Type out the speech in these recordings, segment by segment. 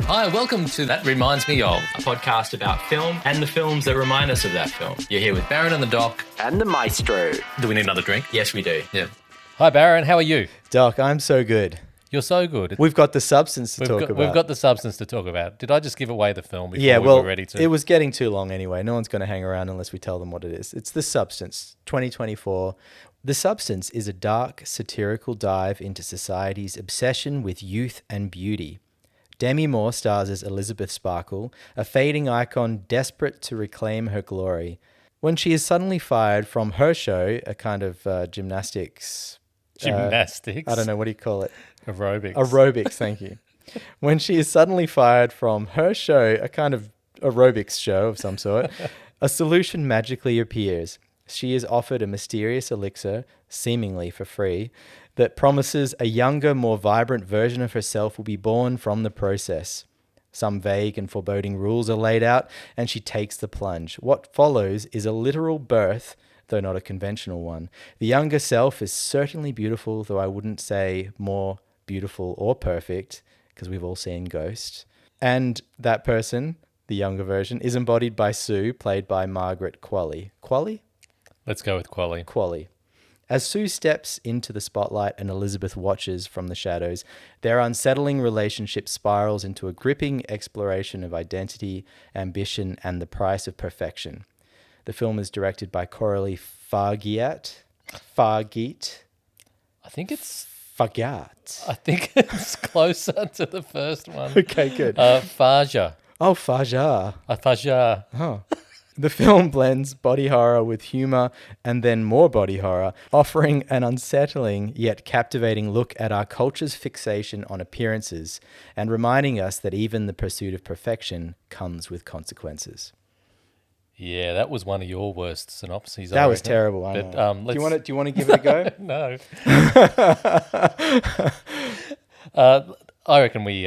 Hi, welcome to That Reminds Me Of, a podcast about film and the films that remind us of that film. You're here with Baron and the Doc. And the Maestro. Do we need another drink? Yes, we do. Yeah. Hi, Baron. How are you? Doc, I'm so good. You're so good. We've got the substance to talk about. We've got the substance to talk about. Did I just give away the film before we were ready to? It was getting too long anyway. No one's going to hang around unless we tell them what it is. It's The Substance, 2024. The Substance is a dark, satirical dive into society's obsession with youth and beauty. Demi Moore stars as Elizabeth Sparkle, a fading icon desperate to reclaim her glory. When she is suddenly fired from her show, a kind of gymnastics... Gymnastics? I don't know, what do you call it? Aerobics, thank you. When she is suddenly fired from her show, a kind of aerobics show of some sort, a solution magically appears. She is offered a mysterious elixir, seemingly for free, that promises a younger, more vibrant version of herself will be born from the process. Some vague and foreboding rules are laid out, and she takes the plunge. What follows is a literal birth, though not a conventional one. The younger self is certainly beautiful, though I wouldn't say more beautiful or perfect, because we've all seen Ghost. And that person, the younger version, is embodied by Sue, played by Margaret Qualley. Qualley? Let's go with Qualley. Qualley. As Sue steps into the spotlight and Elizabeth watches from the shadows, their unsettling relationship spirals into a gripping exploration of identity, ambition, and the price of perfection. The film is directed by Coralie Fargeat. I think it's closer to the first one. Okay, good. Fargeat. Oh, Fargeat. Fargeat. Oh. The film blends body horror with humor and then more body horror, offering an unsettling yet captivating look at our culture's fixation on appearances and reminding us that even the pursuit of perfection comes with consequences. Yeah, that was one of your worst synopses. That was terrible. I but, know. Do you want to give it a go? No. I reckon we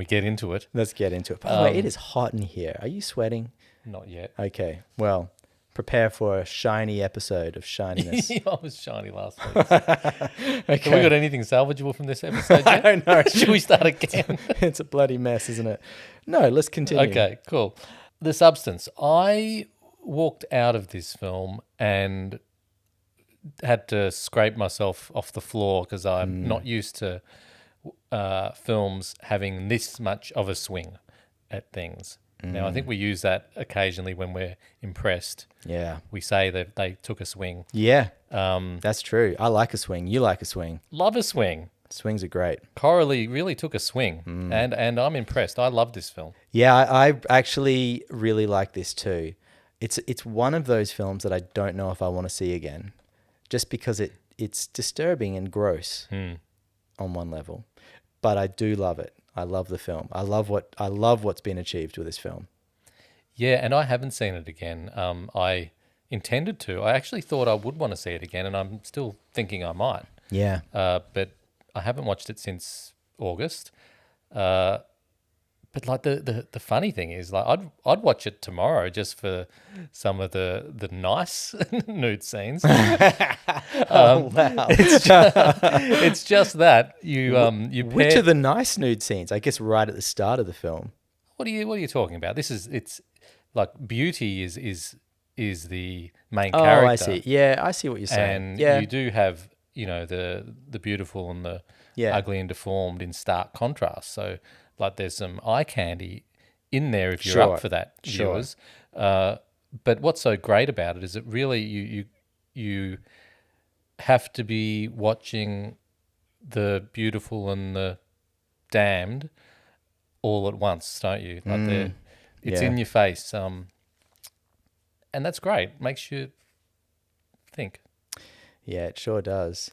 get into it. Let's get into it. By the way, it is hot in here. Are you sweating? Not yet. Okay. Well, prepare for a shiny episode of shininess. I was shiny last week. Okay. Have we got anything salvageable from this episode yet? I don't know. Should we start again? It's a bloody mess, isn't it? No, let's continue. Okay, cool. The Substance. I walked out of this film and had to scrape myself off the floor because I'm not used to films having this much of a swing at things. Now, I think we use that occasionally when we're impressed. Yeah. We say that they took a swing. Yeah, that's true. I like a swing. You like a swing. Love a swing. Swings are great. Coralie really took a swing, and I'm impressed. I love this film. Yeah, I actually really like this too. It's one of those films that I don't know if I want to see again, just because it's disturbing and gross on one level. But I do love it. I love the film. I love what's been achieved with this film. Yeah, and I haven't seen it again. I intended to. I actually thought I would want to see it again, and I'm still thinking I might. Yeah. But I haven't watched it since August. But like the funny thing is, like I'd watch it tomorrow just for some of the nice nude scenes. Oh wow! It's just that you Which are the nice nude scenes? I guess right at the start of the film. What are you talking about? It's like beauty is the main character. Oh, I see. Yeah, I see what you're saying. And yeah. you do have the beautiful and the ugly and deformed in stark contrast. So like there's some eye candy in there if you're up for that, viewers. But what's so great about it is that really you have to be watching the beautiful and the damned all at once, don't you? Like it's in your face, and that's great. Makes you think. Yeah, it sure does.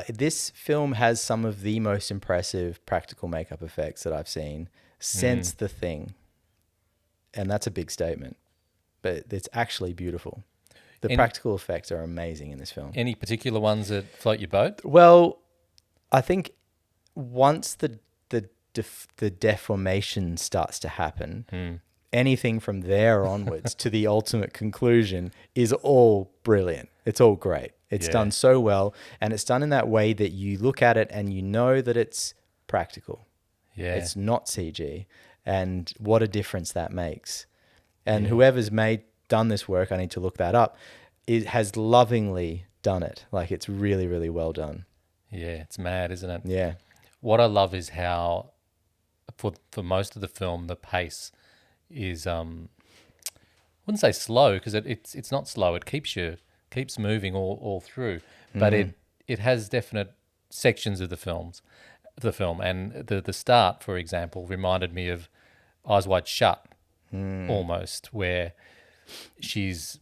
This film has some of the most impressive practical makeup effects that I've seen since The Thing. And that's a big statement. But it's actually beautiful. The practical effects are amazing in this film. Any particular ones that float your boat? Well, I think once the deformation starts to happen, anything from there onwards to the ultimate conclusion is all brilliant. It's all great. It's done so well, and it's done in that way that you look at it and you know that it's practical. Yeah. It's not CG, and what a difference that makes. And whoever's done this work, I need to look that up, it has lovingly done it. Like, it's really, really well done. Yeah, it's mad, isn't it? Yeah. What I love is how, for most of the film, the pace is I wouldn't say slow, because it's not slow. It keeps moving all through, but it has definite sections of the film. And the start, for example, reminded me of Eyes Wide Shut, almost, where she's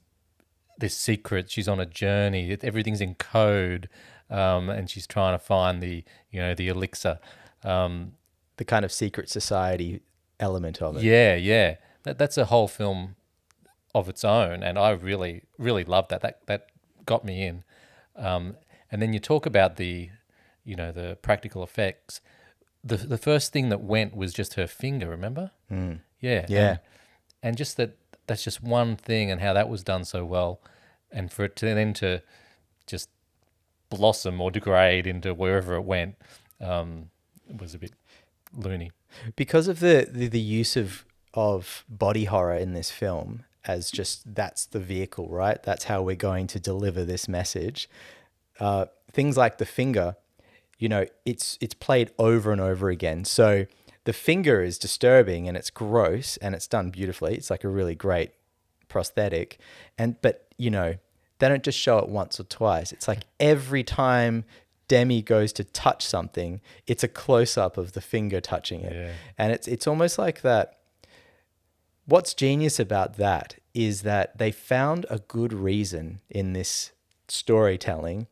this secret. She's on a journey. Everything's in code, and she's trying to find the elixir. The kind of secret society element of it. Yeah. That's a whole film of its own, and I really, really loved that. That got me in. And then you talk about the practical effects. The first thing that went was just her finger, remember? Yeah. And just that's just one thing, and how that was done so well, and for it to then to just blossom or degrade into wherever it went, was a bit loony. Because of the use of body horror in this film, as just that's the vehicle, right? That's how we're going to deliver this message. Things like the finger, it's played over and over again. So the finger is disturbing and it's gross and it's done beautifully. It's like a really great prosthetic. But they don't just show it once or twice. It's like every time Demi goes to touch something, it's a close-up of the finger touching it. Yeah. And it's almost like that. What's genius about that is that they found a good reason in this storytelling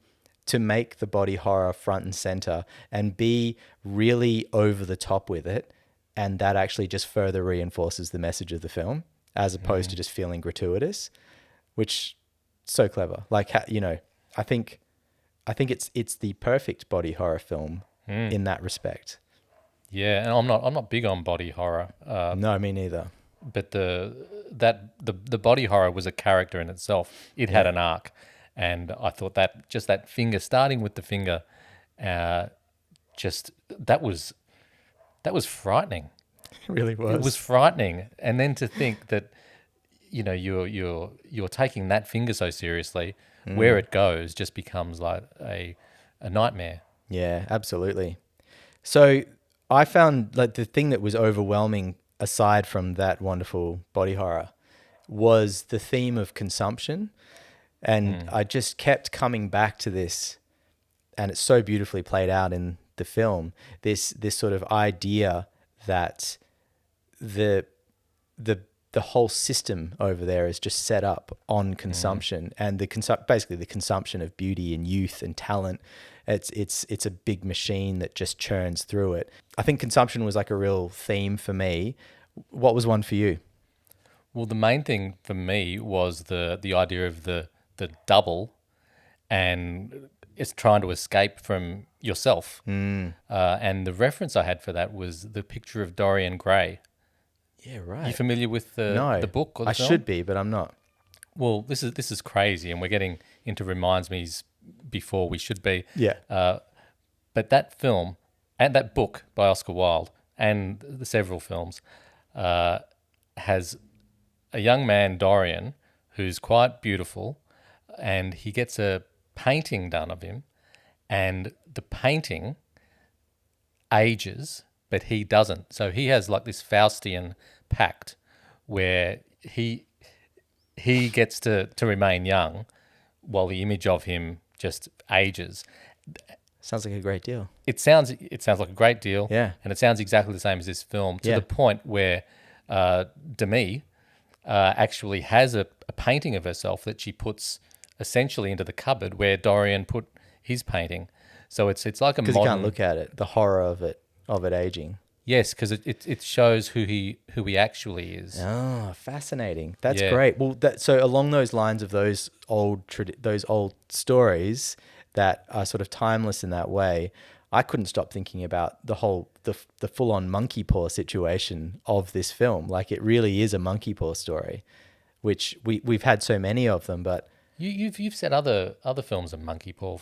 to make the body horror front and center and be really over the top with it. And that actually just further reinforces the message of the film, as opposed to just feeling gratuitous, which so clever. Like, I think it's the perfect body horror film in that respect. Yeah. And I'm not big on body horror. No, me neither. But the body horror was a character in itself. It had an arc. And I thought that finger, starting with the finger, that was frightening. It really was. It was frightening. And then to think that, you're taking that finger so seriously, where it goes just becomes like a nightmare. Yeah, absolutely. So I found like the thing that was overwhelming, aside from that wonderful body horror, was the theme of consumption. And I just kept coming back to this, and it's so beautifully played out in the film, this sort of idea that the whole system over there is just set up on consumption and basically the consumption of beauty and youth and talent. It's a big machine that just churns through it. I think consumption was like a real theme for me. What was one for you? Well, the main thing for me was the idea of the double, and it's trying to escape from yourself. And the reference I had for that was the picture of Dorian Gray. Yeah, right. Are you familiar with the book or the film? I should be, but I'm not. Well, this is crazy, and we're getting into reminds me's before we should be. Yeah. But that film and that book by Oscar Wilde and the several films has a young man, Dorian, who's quite beautiful, and he gets a painting done of him, and the painting ages, but he doesn't. So he has like this Faustian pact where he gets to remain young while the image of him just ages. Sounds like a great deal. It sounds like a great deal. Yeah. And it sounds exactly the same as this film, to the point where Demi actually has a painting of herself that she puts essentially into the cupboard where Dorian put his painting. So it's like a modern... Because you can't look at it, the horror of it aging. Yes, because it shows who he actually is. Oh, fascinating. That's great. Well, so along those lines of those old stories, that are sort of timeless in that way, I couldn't stop thinking about the full-on monkey paw situation of this film. Like, it really is a monkey paw story, which we've had so many of them. But you've said other films of monkey paw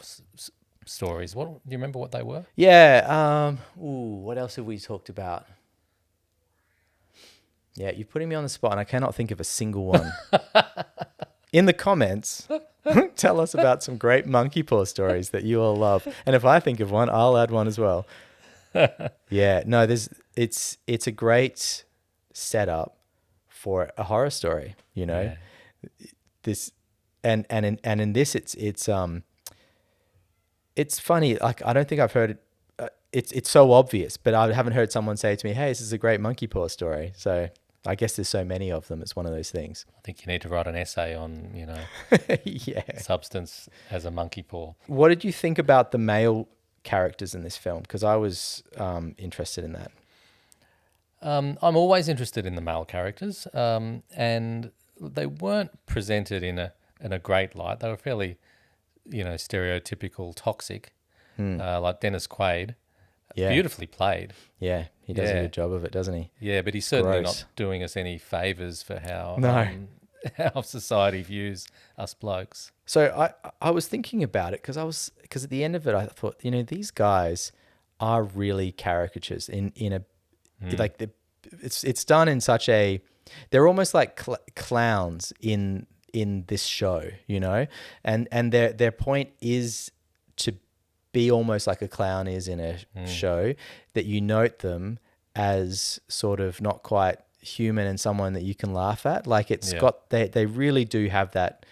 stories. What do you remember what they were? Yeah. What else have we talked about? Yeah, you're putting me on the spot, and I cannot think of a single one. In the comments, tell us about some great monkey paw stories that you all love. And if I think of one, I'll add one as well. Yeah, no, it's a great setup for a horror story, you know. Yeah. This and in this it's funny. Like, I don't think I've heard it. It's so obvious, but I haven't heard someone say to me, "Hey, this is a great monkey paw story." So I guess there's so many of them. It's one of those things. I think you need to write an essay on, yeah, substance as a monkey paw. What did you think about the male characters in this film? Because I was interested in that. I'm always interested in the male characters, and they weren't presented in a great light. They were fairly, stereotypical toxic, like Dennis Quaid. Yeah. Beautifully played. Yeah, he does a good job of it, doesn't he? Yeah, but he's certainly not doing us any favours for how how society views us blokes. So I was thinking about it because at the end of it I thought, these guys are really caricatures in a like it's done in such a, they're almost like clowns in this show, and their point is to be almost like a clown is in a show, that you note them as sort of not quite human and someone that you can laugh at. Like, it's got, they really do have that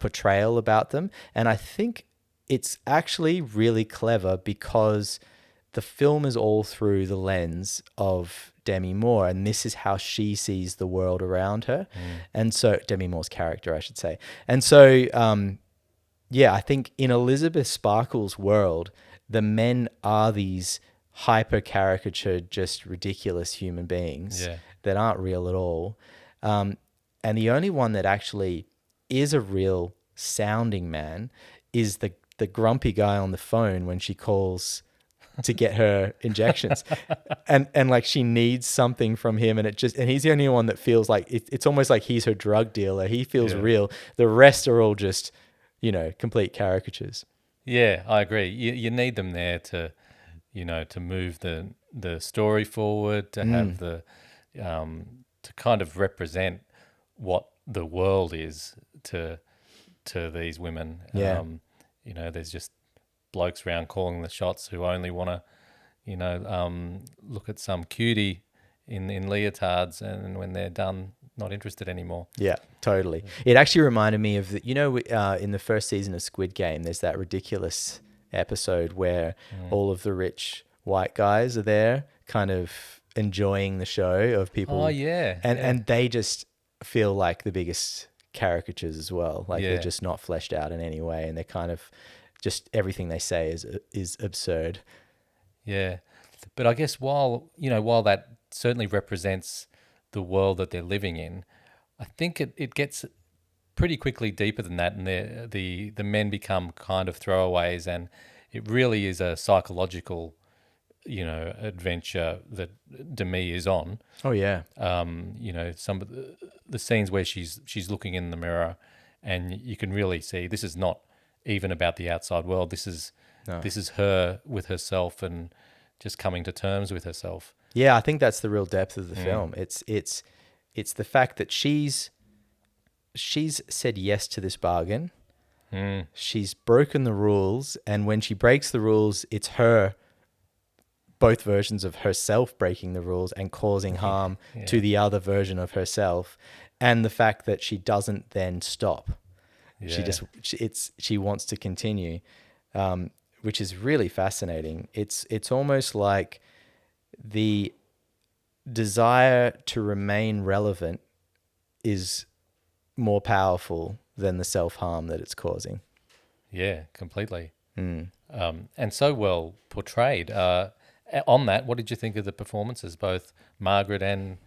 portrayal about them. And I think it's actually really clever because the film is all through the lens of Demi Moore, and this is how she sees the world around her. And so Demi Moore's character, I should say. And so, I think in Elizabeth Sparkle's world, the men are these hyper caricatured, just ridiculous human beings that aren't real at all. And the only one that actually is a real sounding man is the grumpy guy on the phone when she calls to get her injections. and like, she needs something from him, and he's the only one that feels like it's almost like he's her drug dealer. He feels real. The rest are all just, complete caricatures. Yeah, I agree. You need them there to, to move the story forward, to have the, to kind of represent what the world is to these women. Yeah. There's just blokes around calling the shots who only want to, look at some cutie in leotards, and when they're done, not interested anymore. Yeah, totally. It actually reminded me of in the first season of Squid Game, there's that ridiculous episode where all of the rich white guys are there kind of enjoying the show of people. Oh, yeah. And they just feel like the biggest caricatures as well. Like, they're just not fleshed out in any way, and they're kind of just, everything they say is absurd. Yeah. But I guess while that certainly represents the world that they're living in, I think it gets pretty quickly deeper than that, and the men become kind of throwaways, and it really is a psychological, adventure that Demi is on. Oh yeah. Some of the scenes where she's looking in the mirror, and you can really see this is not even about the outside world. This is her with herself and just coming to terms with herself. Yeah, I think that's the real depth of the film. It's the fact that she's said yes to this bargain. She's broken the rules, and when she breaks the rules, it's her, both versions of herself breaking the rules and causing harm to the other version of herself, and the fact that she doesn't then stop. Yeah. She wants to continue, which is really fascinating. It's almost like the desire to remain relevant is more powerful than the self-harm that it's causing. Yeah, completely. And so well portrayed. On that, what did you think of the performances, both Margaret and,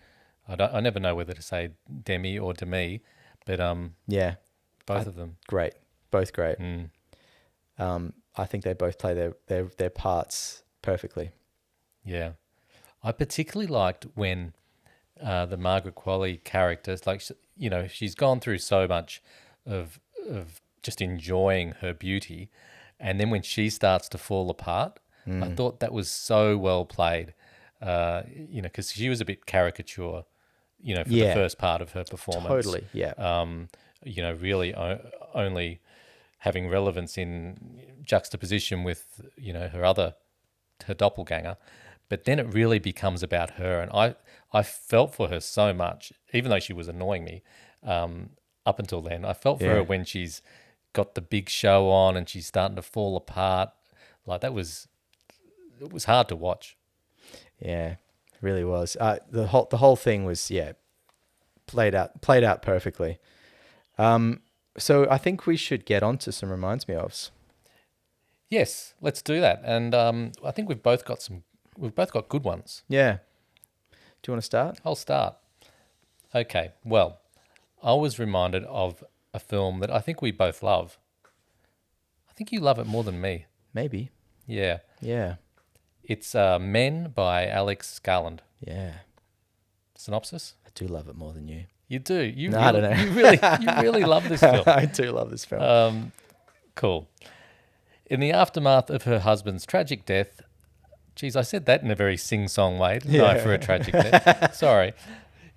I never know whether to say Demi or Demi, but both of them. Great. Both great. I think they both play their parts perfectly. Yeah. I particularly liked when the Margaret Qualley character, like, she's gone through so much of just enjoying her beauty, and then when she starts to fall apart, I thought that was so well played, because she was a bit caricature, for the first part of her performance. Totally, yeah. Really only having relevance in juxtaposition with, her doppelganger. But then it really becomes about her. And I felt for her so much, even though she was annoying me up until then. I felt for her when she's got the big show on and she's starting to fall apart. Like, it was hard to watch. Yeah, it really was. The whole thing was, played out perfectly. So I think we should get on to some Reminds Me Ofs. Yes, let's do that. And I think we've both got good ones. Yeah. Do you want to start? I'll start. Okay. Well, I was reminded of a film that I think we both love. I think you love it more than me. Maybe. Yeah. Yeah. It's Men by Alex Garland. Yeah. Synopsis? I do love it more than you. You do. I don't know. You really love this film. I do love this film. Cool. In the aftermath of her husband's tragic death, geez, I said that in a very sing-song way, didn't I, for a tragic death? Sorry.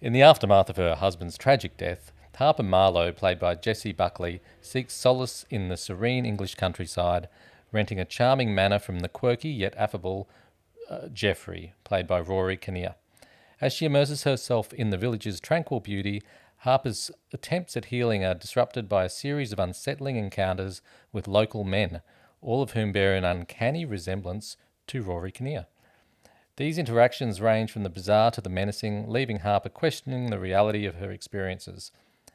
In the aftermath of her husband's tragic death, Harper Marlowe, played by Jessie Buckley, seeks solace in the serene English countryside, renting a charming manor from the quirky yet affable Geoffrey, played by Rory Kinnear. As she immerses herself in the village's tranquil beauty, Harper's attempts at healing are disrupted by a series of unsettling encounters with local men, all of whom bear an uncanny resemblance to Rory Kinnear. These interactions range from the bizarre to the menacing, leaving Harper questioning the reality of her experiences.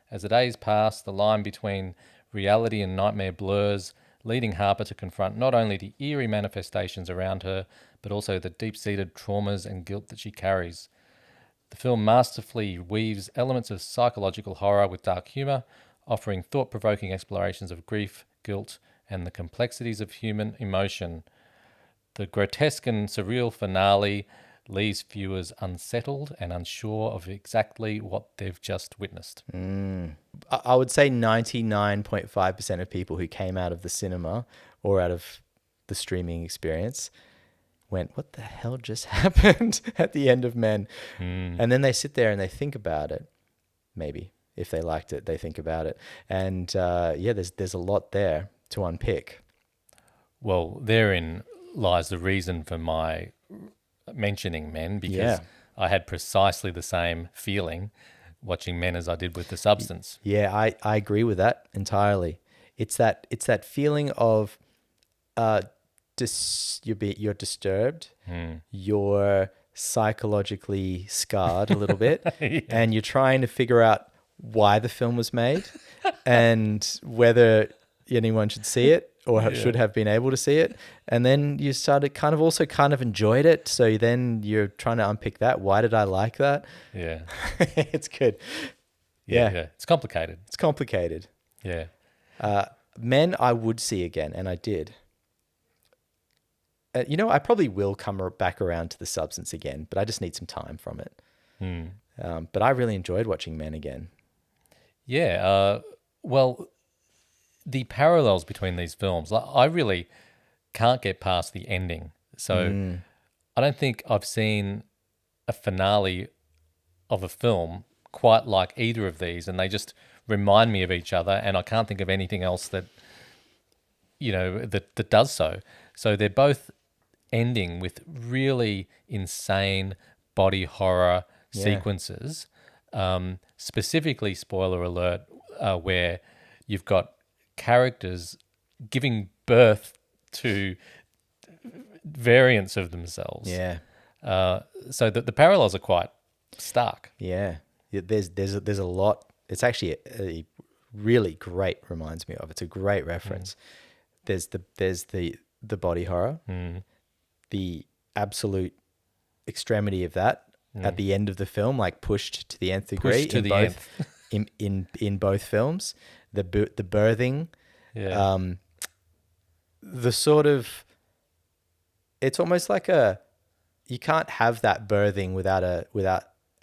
As the days pass, the line between reality and nightmare blurs, leading Harper to confront not only the eerie manifestations around her, but also the deep-seated traumas and guilt that she carries. The film masterfully weaves elements of psychological horror with dark humour, offering thought-provoking explorations of grief, guilt, and the complexities of human emotion. The grotesque and surreal finale leaves viewers unsettled and unsure of exactly what they've just witnessed. I would say 99.5% of people who came out of the cinema or out of the streaming experience went, what the hell just happened at the end of Men? And then they sit there and they think about it. Maybe if they liked it, they think about it. And there's a lot there to unpick. Well, therein lies the reason for my mentioning Men, because I had precisely the same feeling watching Men as I did with The Substance. Yeah, I agree with that entirely. It's that feeling of you're disturbed, you're psychologically scarred a little bit, and you're trying to figure out why the film was made and whether anyone should see it or should have been able to see it. And then you started kind of enjoyed it. So then you're trying to unpick that. Why did I like that? Yeah. It's good. Yeah. It's complicated. It's complicated. Yeah. Men I would see again, and I did. I probably will come back around to The Substance again, but I just need some time from it. But I really enjoyed watching Men again. Yeah. Well, the parallels between these films, I really can't get past the ending. So I don't think I've seen a finale of a film quite like either of these, and they just remind me of each other, and I can't think of anything else that that does so. So they're both ending with really insane body horror sequences. Specifically, spoiler alert, where you've got characters giving birth to variants of themselves. Yeah. So the parallels are quite stark. Yeah. There's a lot. It's actually a really great, reminds me of. It's a great reference. There's the body horror, the absolute extremity of that at the end of the film, like pushed to the nth degree in both films. The birthing, the sort of, it's almost like you can't have that birthing without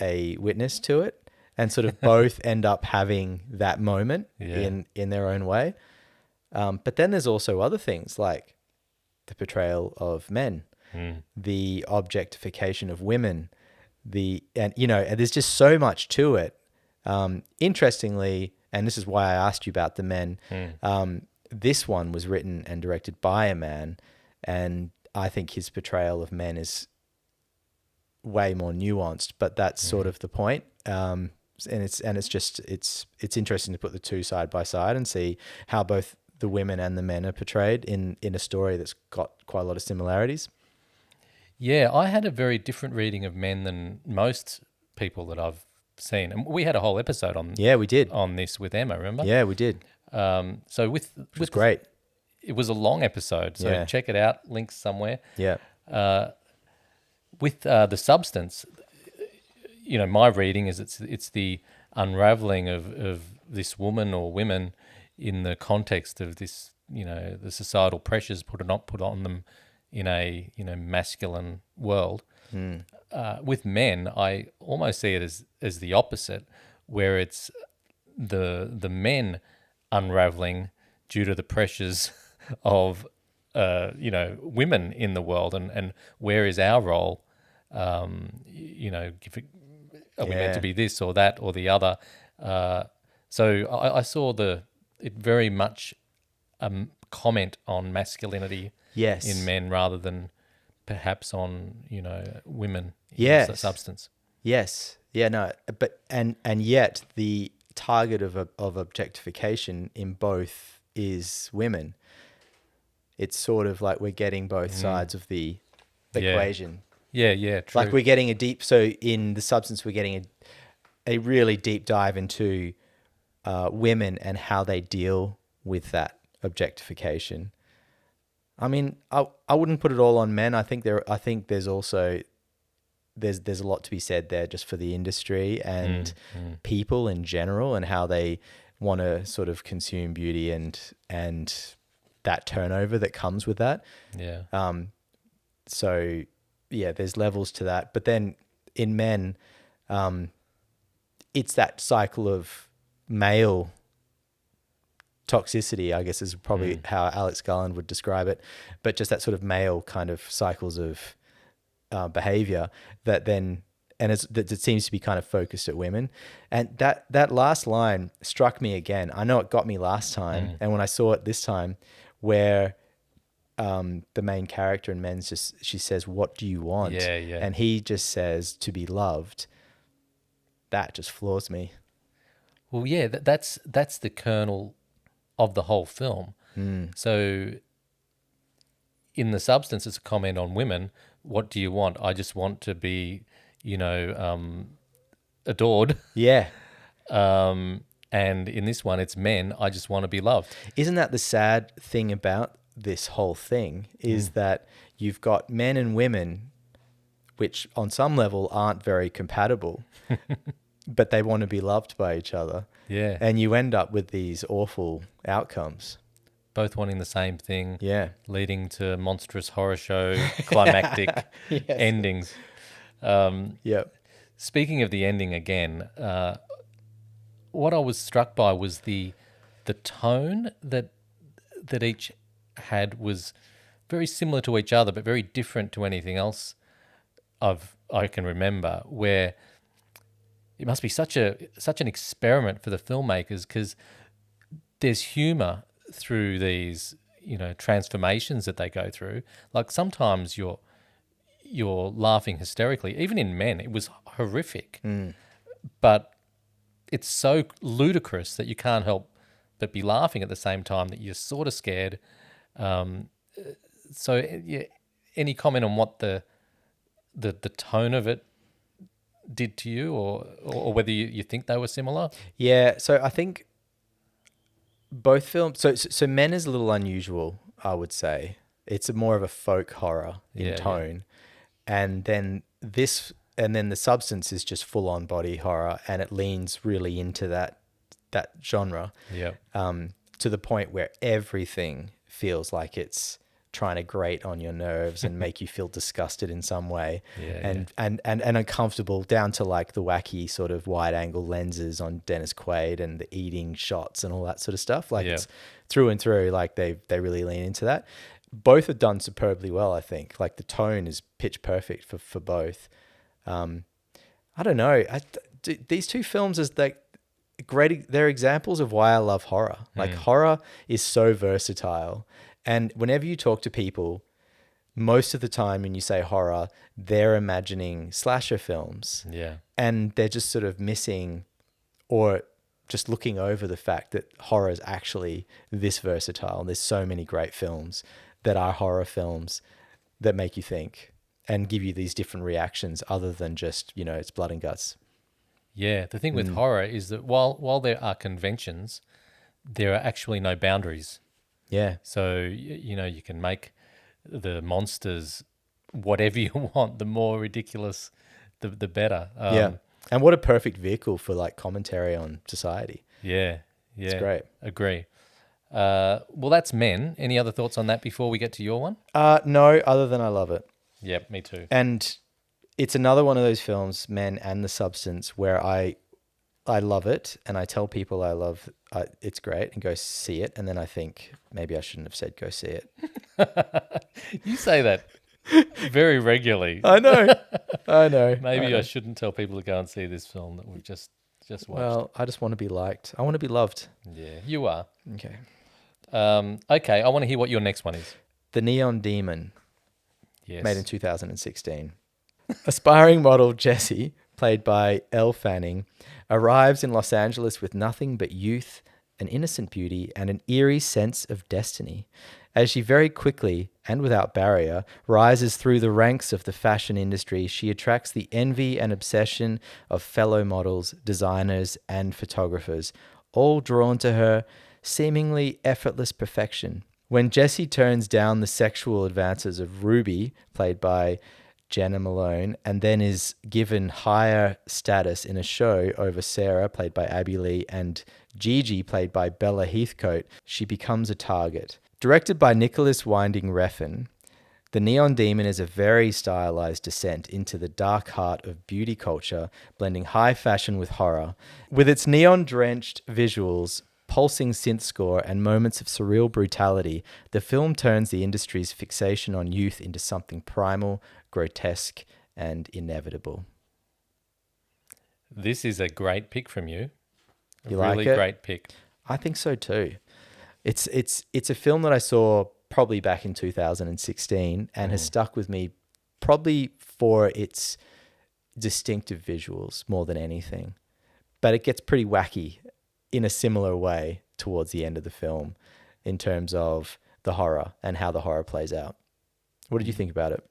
a witness to it, and sort of both end up having that moment in their own way. But then there's also other things like the portrayal of men, the objectification of women, and there's just so much to it. Interestingly, and this is why I asked you about the men, this one was written and directed by a man, and I think his portrayal of men is way more nuanced, but that's sort of the point. And it's interesting to put the two side by side and see how both the women and the men are portrayed in a story that's got quite a lot of similarities. Yeah, I had a very different reading of Men than most people that I've seen. And we had a whole episode on we did on this with Emma, remember? Yeah, we did. So it was great. It was a long episode, so check it out, links somewhere. Yeah. With the substance, my reading is it's the unraveling of this woman or women in the context of this, the societal pressures put on them in a masculine world. With men, I almost see it as the opposite, where it's the men unraveling due to the pressures of women in the world, and where is our role? Are we meant to be this or that or the other? So I saw it very much comment on masculinity in men rather than perhaps on women in the substance. Yes. Yeah. No. But and yet the target of objectification in both is women. It's sort of like we're getting both sides of the equation. Yeah, true. Like we're getting so in the substance, we're getting a really deep dive into women and how they deal with that objectification. I mean, I wouldn't put it all on men. I think there's also there's a lot to be said there just for the industry and people in general, and how they want to sort of consume beauty and that turnover that comes with that. Yeah. So yeah, there's levels to that. But then in men, it's that cycle of male toxicity, I guess is probably how Alex Garland would describe it. But just that sort of male kind of cycles of behavior that then, and that it seems to be kind of focused at women. And that last line struck me again. I know it got me last time. And when I saw it this time, where the main character in Men's she says, "What do you want?" Yeah. And he just says, "To be loved." That just floors me. Well, yeah, that's the kernel of the whole film. So in the substance, it's a comment on women. What do you want? I just want to be, adored. Yeah. And in this one, it's men. I just want to be loved. Isn't that the sad thing about this whole thing is that you've got men and women, which on some level aren't very compatible, but they want to be loved by each other. Yeah. And you end up with these awful outcomes. Both wanting the same thing. Yeah. Leading to monstrous horror show climactic endings. Yep. Speaking of the ending again, what I was struck by was the tone that each had was very similar to each other, but very different to anything else I can remember. Where it must be such an experiment for the filmmakers, because there's humor through these transformations that they go through. Like sometimes you're laughing hysterically. Even in Men, it was horrific, but it's so ludicrous that you can't help but be laughing at the same time that you're sort of scared. So yeah, any comment on what the tone of it did to you, or whether you think they were similar? Yeah, so I think both films. So Men is a little unusual, I would say. It's more of a folk horror in tone, and then the substance is just full on body horror, and it leans really into that genre. Yeah. To the point where everything feels like it's trying to grate on your nerves and make you feel disgusted in some way, and uncomfortable, down to like the wacky sort of wide angle lenses on Dennis Quaid and the eating shots and all that sort of stuff. Like it's through and through, like they really lean into that. Both are done superbly well, I think. Like the tone is pitch perfect for both. I don't know. These two films is like great. They're examples of why I love horror. Like horror is so versatile. And whenever you talk to people, most of the time when you say horror, they're imagining slasher films. Yeah. And they're just sort of missing or just looking over the fact that horror is actually this versatile. There's so many great films that are horror films that make you think and give you these different reactions other than just, it's blood and guts. Yeah. The thing with horror is that while there are conventions, there are actually no boundaries. Yeah. So, you can make the monsters whatever you want. The more ridiculous, the better. Yeah. And what a perfect vehicle for like commentary on society. Yeah. Yeah. It's great. Agree. Well, that's Men. Any other thoughts on that before we get to your one? No, other than I love it. Yep, me too. And it's another one of those films, Men and the Substance, where I love it and I tell people I love it's great and go see it, and then I think maybe I shouldn't have said go see it. You say that very regularly. I know. Maybe I shouldn't tell people to go and see this film that we've just watched. Well, I just want to be liked. I want to be loved. Yeah, you are. Okay. Okay, I want to hear what your next one is. The Neon Demon. Yes. Made in 2016. Aspiring model Jessie, played by Elle Fanning, arrives in Los Angeles with nothing but youth, an innocent beauty, and an eerie sense of destiny. As she very quickly, and without barrier, rises through the ranks of the fashion industry, she attracts the envy and obsession of fellow models, designers, and photographers, all drawn to her seemingly effortless perfection. When Jessie turns down the sexual advances of Ruby, played by Jenna Malone, and then is given higher status in a show over Sarah, played by Abby Lee, and Gigi, played by Bella Heathcote, she becomes a target. Directed by Nicholas Winding Refn, The Neon Demon is a very stylized descent into the dark heart of beauty culture, blending high fashion with horror. With its neon-drenched visuals, pulsing synth score, and moments of surreal brutality, the film turns the industry's fixation on youth into something primal, grotesque, and inevitable. This is a great pick from you. You like it? Really great pick. I think so too. It's a film that I saw probably back in 2016 and has stuck with me probably for its distinctive visuals more than anything. But it gets pretty wacky in a similar way towards the end of the film in terms of the horror and how the horror plays out. What did you think about it?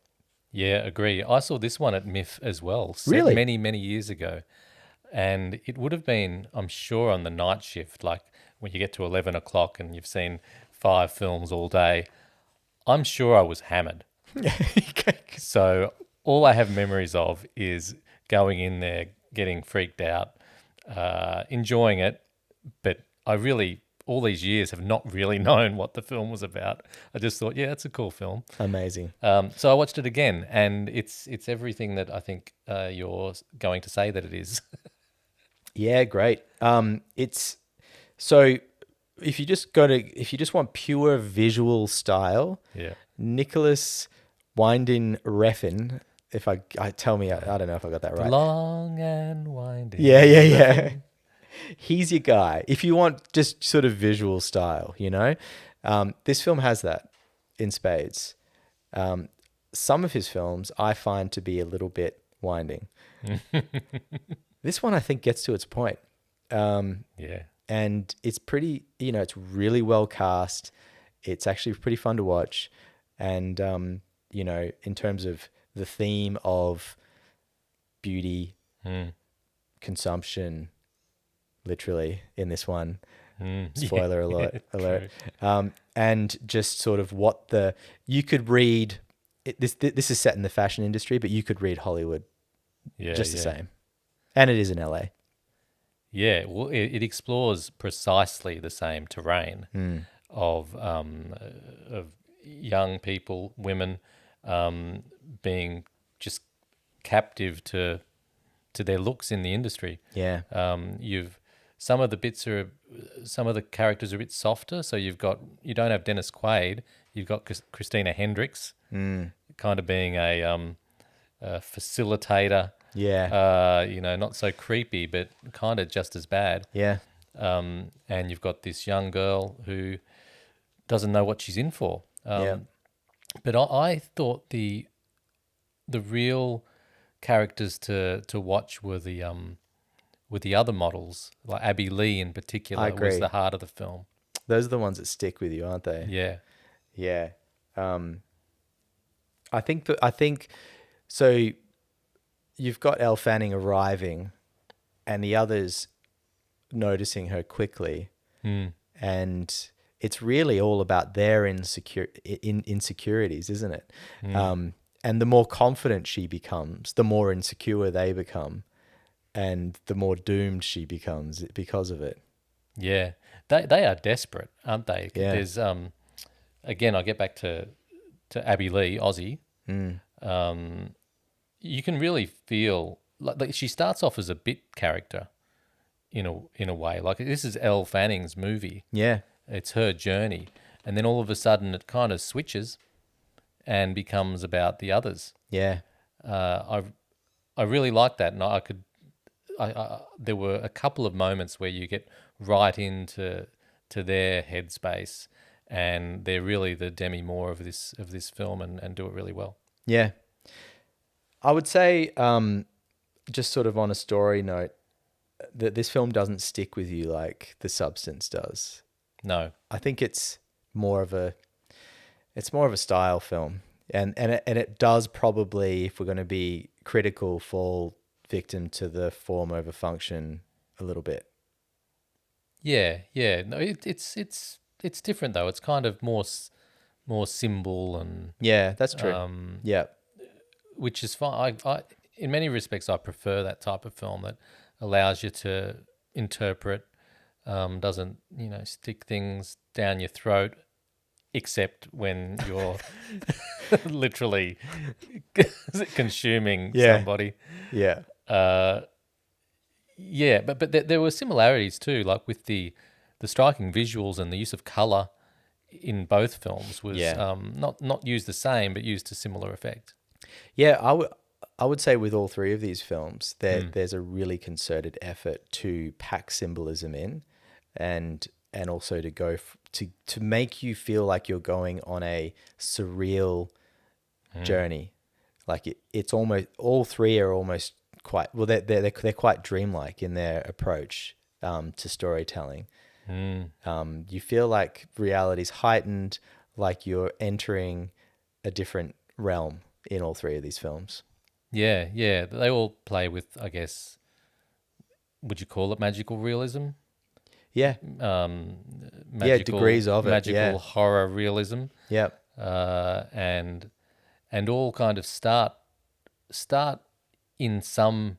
Yeah, agree. I saw this one at MIF as well. Really? Many, many years ago. And it would have been, I'm sure, on the night shift, like when you get to 11 o'clock and you've seen 5 films all day. I'm sure I was hammered. So all I have memories of is going in there, getting freaked out, enjoying it. But I really, all these years, have not really known what the film was about. I just thought, yeah, it's a cool film. Amazing. So I watched it again, and it's everything that I think you're going to say that it is. Yeah, great. It's so if you just want pure visual style, Yeah. Nicholas Winding Refn. If I don't know if I got that right. Long and winding. Yeah. He's your guy. If you want just sort of visual style, this film has that in spades. Some of his films I find to be a little bit winding. This one I think gets to its point. Yeah. And it's pretty, it's really well cast. It's actually pretty fun to watch. And, in terms of the theme of beauty, consumption, literally in this one, spoiler alert. And just sort of what you could read, this is set in the fashion industry, but you could read Hollywood the same. And it is in LA. Yeah, well, it explores precisely the same terrain of young people, women, being just captive to their looks in the industry. Yeah. Some of the characters are a bit softer. So you don't have Dennis Quaid. You've got Christina Hendricks, kind of being a facilitator. Yeah. Not so creepy, but kind of just as bad. Yeah. And you've got this young girl who doesn't know what she's in for. But I thought the real characters to watch were the other models, like Abby Lee in particular. I agree. Was the heart of the film. Those are the ones that stick with you, aren't they? Yeah. Yeah. I think so. You've got Elle Fanning arriving, and the others noticing her quickly, and it's really all about their insecurities, isn't it? And the more confident she becomes, the more insecure they become, and the more doomed she becomes because of it. Yeah, they are desperate, aren't they? Yeah. There's again, I get back to Abby Lee, Aussie. You can really feel like she starts off as a bit character in a way. Like, this is Elle Fanning's movie. Yeah. It's her journey. And then all of a sudden it kind of switches and becomes about the others. Yeah. I really like that. And there were a couple of moments where you get right into their headspace, and they're really the Demi Moore of this film, and do it really well. Yeah. I would say, just sort of on a story note, that this film doesn't stick with you like The Substance does. No. I think it's more of a style film, and it does probably, if we're going to be critical, fall victim to the form over function a little bit. Yeah. No, it's different though. It's kind of more symbol and yeah, that's true. Yeah, which is fine. I in many respects I prefer that type of film that allows you to interpret, doesn't stick things down your throat, except when you're literally consuming somebody. Yeah. Yeah, but there were similarities too, like with the striking visuals and the use of color in both films was not used the same, but used to similar effect. Yeah, I would say with all three of these films, there's a really concerted effort to pack symbolism in, and also to go to make you feel like you're going on a surreal journey. Like it's almost, all three are almost quite, well, they're quite dreamlike in their approach to storytelling. You feel like reality's heightened, like you're entering a different realm in all three of these films. Yeah. They all play with, I guess, would you call it magical realism? Yeah. Degrees of it. Magical horror realism. Yeah. And all kind of start in some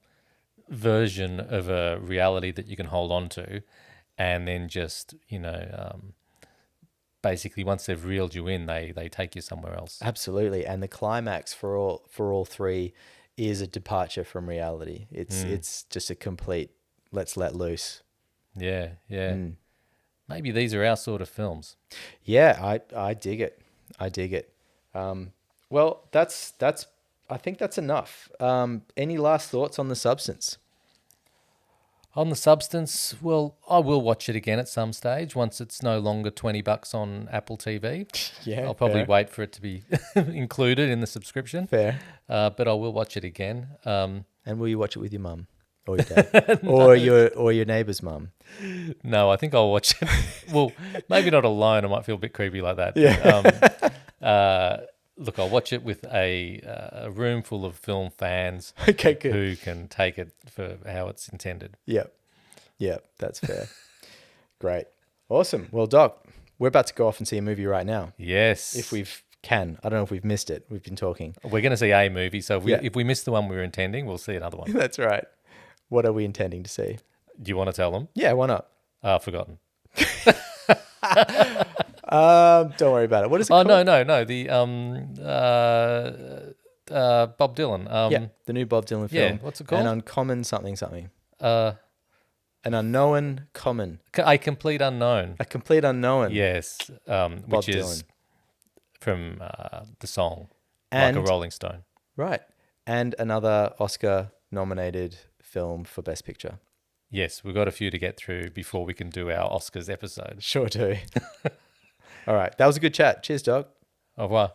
version of a reality that you can hold on to, and then just, basically once they've reeled you in, they take you somewhere else. Absolutely. And the climax for all three is a departure from reality. It's just a complete let's let loose. Yeah. Maybe these are our sort of films. Yeah, I dig it. Well, that's I think that's enough. Any last thoughts on The Substance? On The Substance, well, I will watch it again at some stage once it's no longer $20 on Apple TV. Yeah, I'll probably fair. wait for it to be included in the subscription. Fair. But I will watch it again. And will you watch it with your mum or your dad or your neighbour's mum? No, I think I'll watch it. Well, maybe not alone. I might feel a bit creepy like that. Yeah. Look, I'll watch it with a room full of film fans. Okay, good. Who can take it for how it's intended. Yep, that's fair. Great. Awesome. Well, Doc, we're about to go off and see a movie right now. Yes. If I don't know if we've missed it. We've been talking. We're going to see a movie, so if we miss the one we were intending, we'll see another one. That's right. What are we intending to see? Do you want to tell them? Yeah, why not? Forgotten. Don't worry about it. What is it called? No. The Bob Dylan. The new Bob Dylan film. Yeah, what's it called? An uncommon something. Uh, An unknown common. A Complete Unknown. A complete unknown. Yes, which is Dylan. from the song And- Like a Rolling Stone. Right. And another Oscar-nominated film for Best Picture. Yes, we've got a few to get through before we can do our Oscars episode. Sure do. All right. That was a good chat. Cheers, Doc. Au revoir.